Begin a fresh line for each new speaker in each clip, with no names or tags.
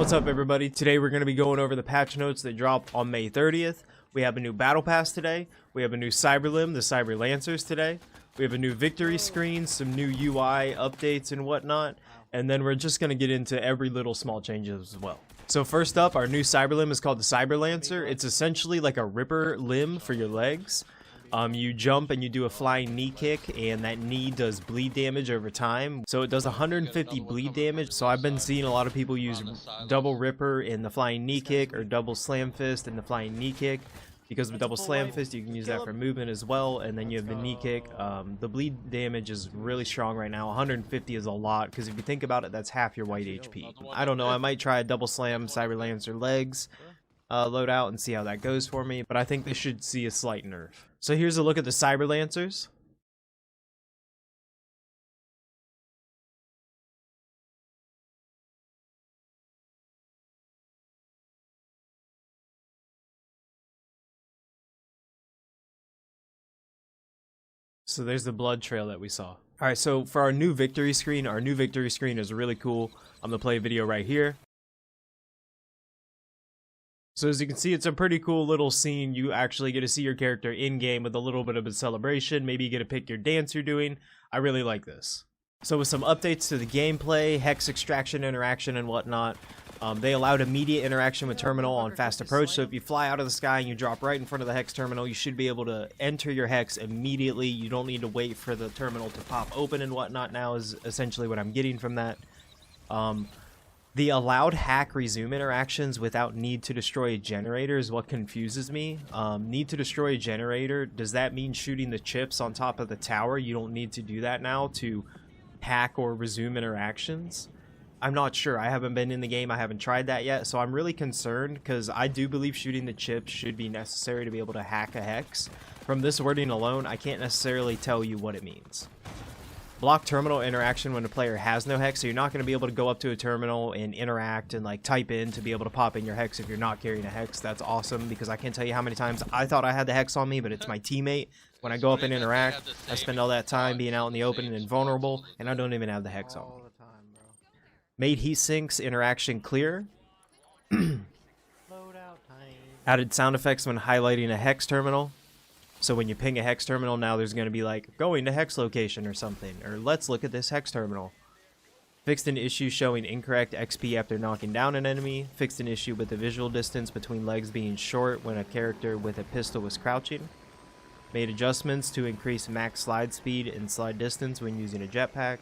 What's up, everybody? Today we're going to be going over the patch notes that dropped on May 30th. We have a new battle pass today. We have a new CYBERLIMB, the Cyberlancers today. We have a new victory screen, some new UI updates and whatnot. And then we're just going to get into every little small changes as well. So first up, our new CYBERLIMB is called the Cyberlancer. It's essentially like a ripper limb for your legs. You jump and you do a flying knee kick, and that knee does bleed damage over time. So it does 150 bleed damage. So I've been seeing a lot of people use double ripper in the flying knee kick or double slam fist in the flying knee kick. Because of double slam fist, you can use that for movement as well. And then you have the knee kick. The bleed damage is really strong right now. 150 is a lot, because if you think about it, that's half your white HP. I don't know, I might try a double slam Cyberlancer legs loadout and see how that goes for me, but I think they should see a slight nerf. So here's a look at the Cyberlancers. So there's the blood trail that we saw. Alright, so for our new victory screen is really cool. I'm going to play a video right here. So as you can see, it's a pretty cool little scene. You actually get to see your character in-game with a little bit of a celebration. Maybe you get to pick your dance you're doing. I really like this. So with some updates to the gameplay, hex extraction interaction and whatnot, they allowed immediate interaction with terminal on fast approach. So if you fly out of the sky and you drop right in front of the hex terminal, you should be able to enter your hex immediately. You don't need to wait for the terminal to pop open and whatnot now is essentially what I'm getting from that. The allowed hack resume interactions without need to destroy a generator is what confuses me. Need to destroy a generator, does that mean shooting the chips on top of the tower? You don't need to do that now to hack or resume interactions? I'm not sure. I haven't been in the game. I haven't tried that yet. So I'm really concerned, because I do believe shooting the chips should be necessary to be able to hack a hex. From this wording alone, I can't necessarily tell you what it means. Block terminal interaction when a player has no hex, so you're not going to be able to go up to a terminal and interact and like type in to be able to pop in your hex if you're not carrying a hex. That's awesome, because I can't tell you how many times I thought I had the hex on me, but it's my teammate. When I go up and interact, I spend all that time being out in the open and invulnerable, and I don't even have the hex on me. Made heat sinks interaction clear. Added sound effects when highlighting a hex terminal. So when you ping a hex terminal, now there's going to be like, going to hex location or something, or let's look at this hex terminal. Fixed an issue showing incorrect XP after knocking down an enemy. Fixed an issue with the visual distance between legs being short when a character with a pistol was crouching. Made adjustments to increase max slide speed and slide distance when using a jetpack.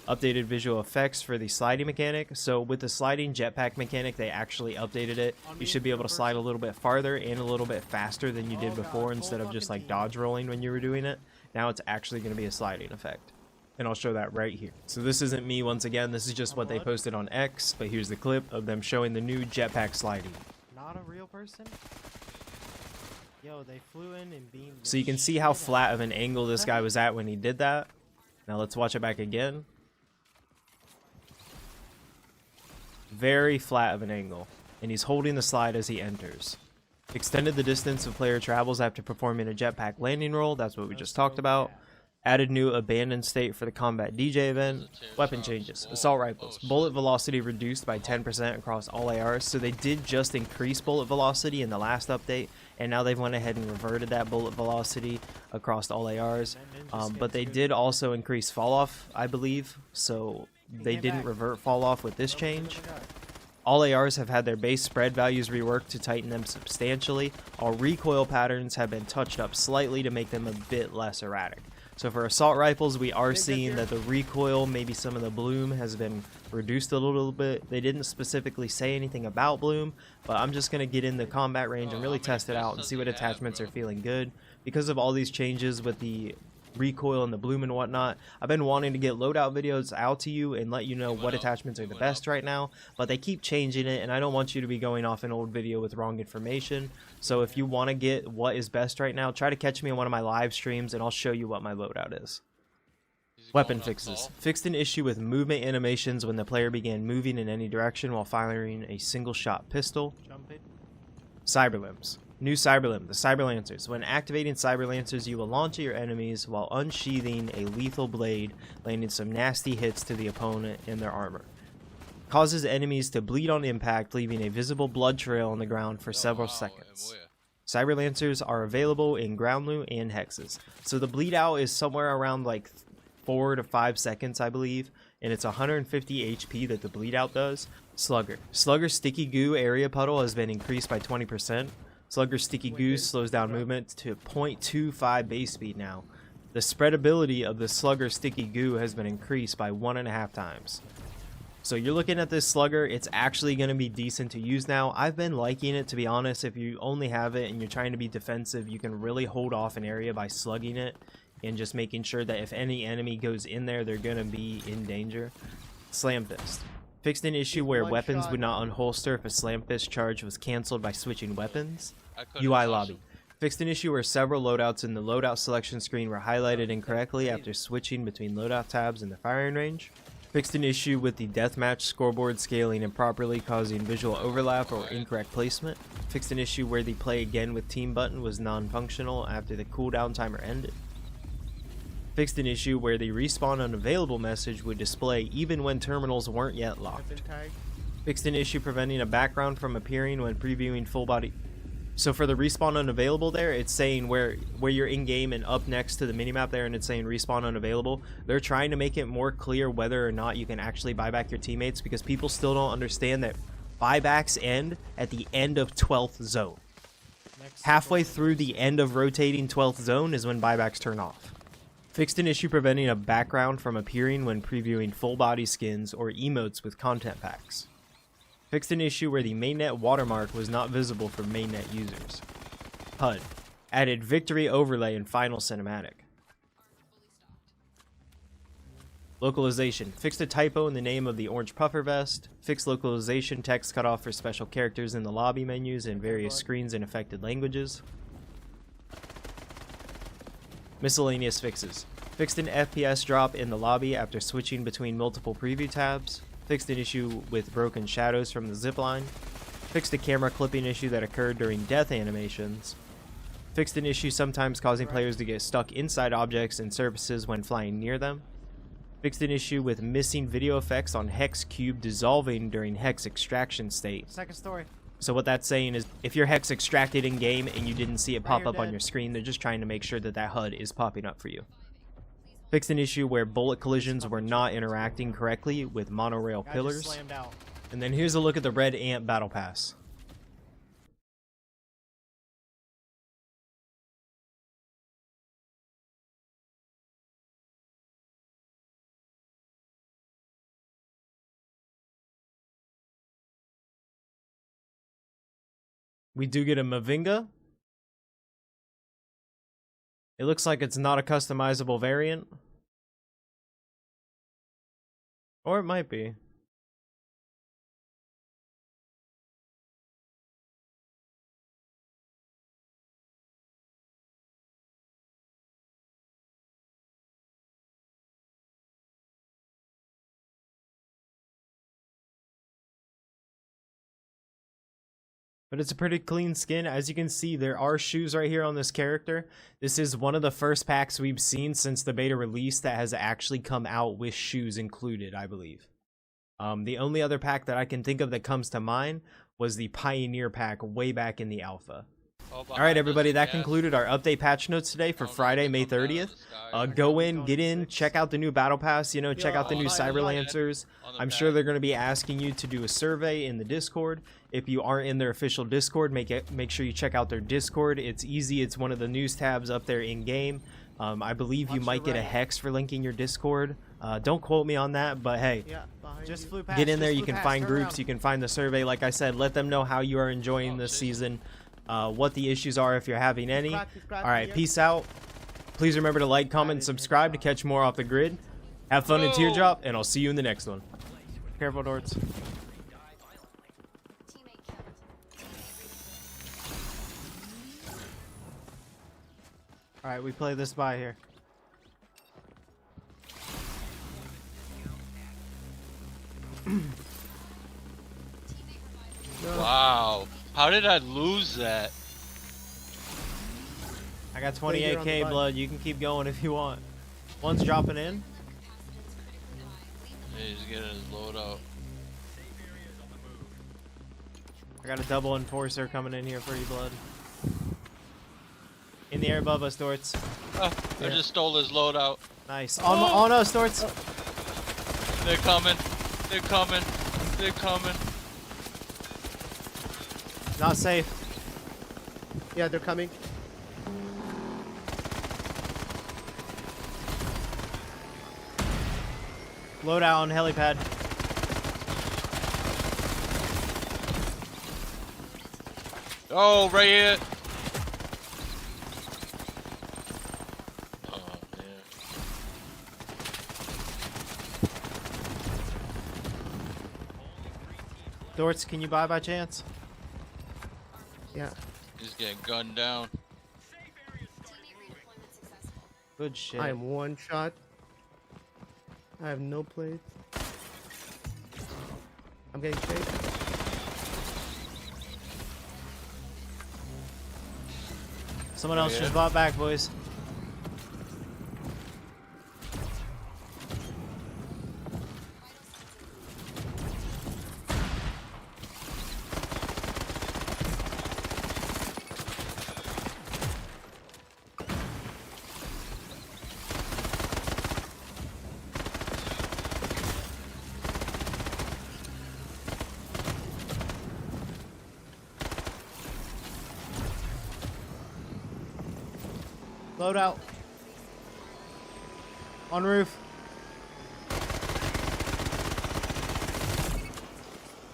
Updated visual effects for the sliding mechanic. So with the sliding jetpack mechanic, they actually updated it. You should be able to slide a little bit farther and a little bit faster than you did before, instead of just like dodge rolling when you were doing it. Now it's actually going to be a sliding effect, and I'll show that right here. So this isn't me once again, this is just what they posted on X, but here's the clip of them showing the new jetpack sliding.
Not a real person? Yo, they flew in and beamed.
So you can see how flat of an angle this guy was at when he did that. Now let's watch it back again. Very flat of an angle, and he's holding the slide as he enters. Extended the distance a player travels after performing a jetpack landing roll. That's what we just talked about. Added new abandoned state for the combat DJ event. Weapon changes. Assault rifles. Bullet velocity reduced by 10% across all ARs. So they did just increase bullet velocity in the last update, and now they've went ahead and reverted that bullet velocity across all ARs. But they did also increase fall off, I believe. So they didn't revert fall off with this change. All ARs have had their base spread values reworked to tighten them substantially. All recoil patterns have been touched up slightly to make them a bit less erratic. So for assault rifles, we are seeing that the recoil, maybe some of the bloom, has been reduced a little bit. They didn't specifically say anything about bloom, but I'm just going to get in the combat range and really test it out and see what attachments are feeling good. Because of all these changes with the recoil and the bloom and whatnot, I've been wanting to get loadout videos out to you and let you know what attachments are the best right now, but they keep changing it, and I don't want you to be going off an old video with wrong information. So if you want to get what is best right now, try to catch me on one of my live streams and I'll show you what my loadout is. Weapon fixes. Fixed an issue with movement animations when the player began moving in any direction while firing a single shot pistol. CYBERLIMBs. New CYBERLIMB, the Cyberlancers. When activating Cyberlancers, you will launch at your enemies while unsheathing a lethal blade, landing some nasty hits to the opponent in their armor. Causes enemies to bleed on impact, leaving a visible blood trail on the ground for several seconds. Cyberlancers are available in ground loot and hexes. So the bleed out is somewhere around like 4 to 5 seconds, I believe. And it's 150 HP that the bleed out does. Slugger. Slugger's sticky goo area puddle has been increased by 20%. Slugger's sticky goo slows down movement to 0.25 base speed now. The spreadability of the Slugger sticky goo has been increased by 1.5 times. So you're looking at this Slugger, it's actually going to be decent to use now. I've been liking it, to be honest. If you only have it and you're trying to be defensive, you can really hold off an area by slugging it and just making sure that if any enemy goes in there, they're going to be in danger. Slam Fist. Fixed an issue where weapons would not unholster if a Slam Fist charge was cancelled by switching weapons. UI lobby. Fixed an issue where several loadouts in the loadout selection screen were highlighted incorrectly after switching between loadout tabs in the firing range. Fixed an issue with the deathmatch scoreboard scaling improperly, causing visual overlap or incorrect placement. Fixed an issue where the play again with team button was non-functional after the cooldown timer ended. Fixed an issue where the respawn unavailable message would display even when terminals weren't yet locked. Fixed an issue preventing a background from appearing when previewing full body. So for the respawn unavailable there, it's saying where you're in game and up next to the minimap there, and it's saying respawn unavailable. They're trying to make it more clear whether or not you can actually buy back your teammates, because people still don't understand that buybacks end at the end of 12th zone. Halfway through the end of rotating 12th zone is when buybacks turn off. Fixed an issue preventing a background from appearing when previewing full body skins or emotes with content packs. Fixed an issue where the mainnet watermark was not visible for mainnet users. HUD. Added victory overlay in final cinematic. Localization. Fixed a typo in the name of the orange puffer vest. Fixed localization text cutoff for special characters in the lobby menus and various screens in affected languages. Miscellaneous fixes. Fixed an FPS drop in the lobby after switching between multiple preview tabs. Fixed an issue with broken shadows from the zipline. Fixed a camera clipping issue that occurred during death animations. Fixed an issue sometimes causing players to get stuck inside objects and surfaces when flying near them. Fixed an issue with missing video effects on Hex Cube dissolving during Hex extraction state.
Second story.
So what that's saying is if your Hex extracted in game and you didn't see it pop up on your screen, they're just trying to make sure that that HUD is popping up for you. Fixed an issue where bullet collisions were not interacting correctly with monorail pillars. And then here's a look at the Red Ant Battle Pass. We do get a Mavinga. It looks like it's not a customizable variant. Or it might be. But it's a pretty clean skin. As you can see, there are shoes right here on this character. This is one of the first packs we've seen since the beta release that has actually come out with shoes included, I believe. The only other pack that I can think of that comes to mind was the Pioneer pack way back in the alpha. Alright everybody, that concluded our update patch notes today for Friday, May 30th. Go in, get in, check out the new Battle Pass, you know, check out the new Cyberlancers. I'm sure they're going to be asking you to do a survey in the Discord. If you aren't in their official Discord, make sure you check out their Discord. It's easy, it's one of the news tabs up there in-game. I believe you might get a hex for linking your Discord. Don't quote me on that, but hey, get in there, you can find groups, you can find the survey. Like I said, let them know how you are enjoying this season. What the issues are if you're having any. Alright, peace out. Please remember to like, comment, and subscribe to catch more off the grid. Have fun in Teardrop, and I'll see you in the next one. Careful, Dorts. Alright, we play this by here.
Wow. How did I lose that?
I got 28k blood. You can keep going if you want. One's dropping in.
He's getting his load out.
I got a double enforcer coming in here for you, blood. In the air above us, Dorts.
I just stole his loadout.
Nice. On us, Dorts.
They're coming. They're coming. They're coming.
Not safe.
Yeah, they're coming.
Loadout on helipad.
Oh, right here. Oh, man.
Dorts, can you buy by chance?
Yeah.
He's getting gunned down.
Good shit.
I am one shot. I have no plates. I'm getting shaped.
Someone else
Yeah.
just bought back, boys. Loadout. On roof.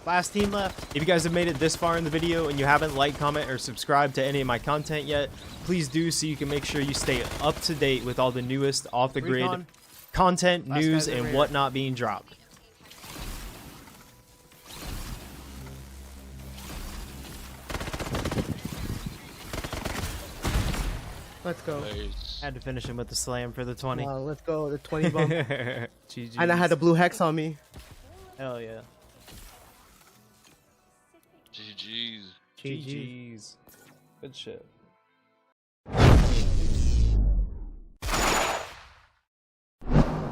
Last team left. If you guys have made it this far in the video and you haven't liked, comment, or subscribed to any of my content yet, please do so you can make sure you stay up to date with all the newest off-the-grid
Recon.
content,
Last
news,
guy's over
and
here.
whatnot being dropped.
Let's go.
Nice.
Had to finish him with the slam for the 20.
Let's go. The 20 bump.
GG's.
And I had a blue hex on me.
Hell yeah.
GG's.
GG.
GG's. Good shit.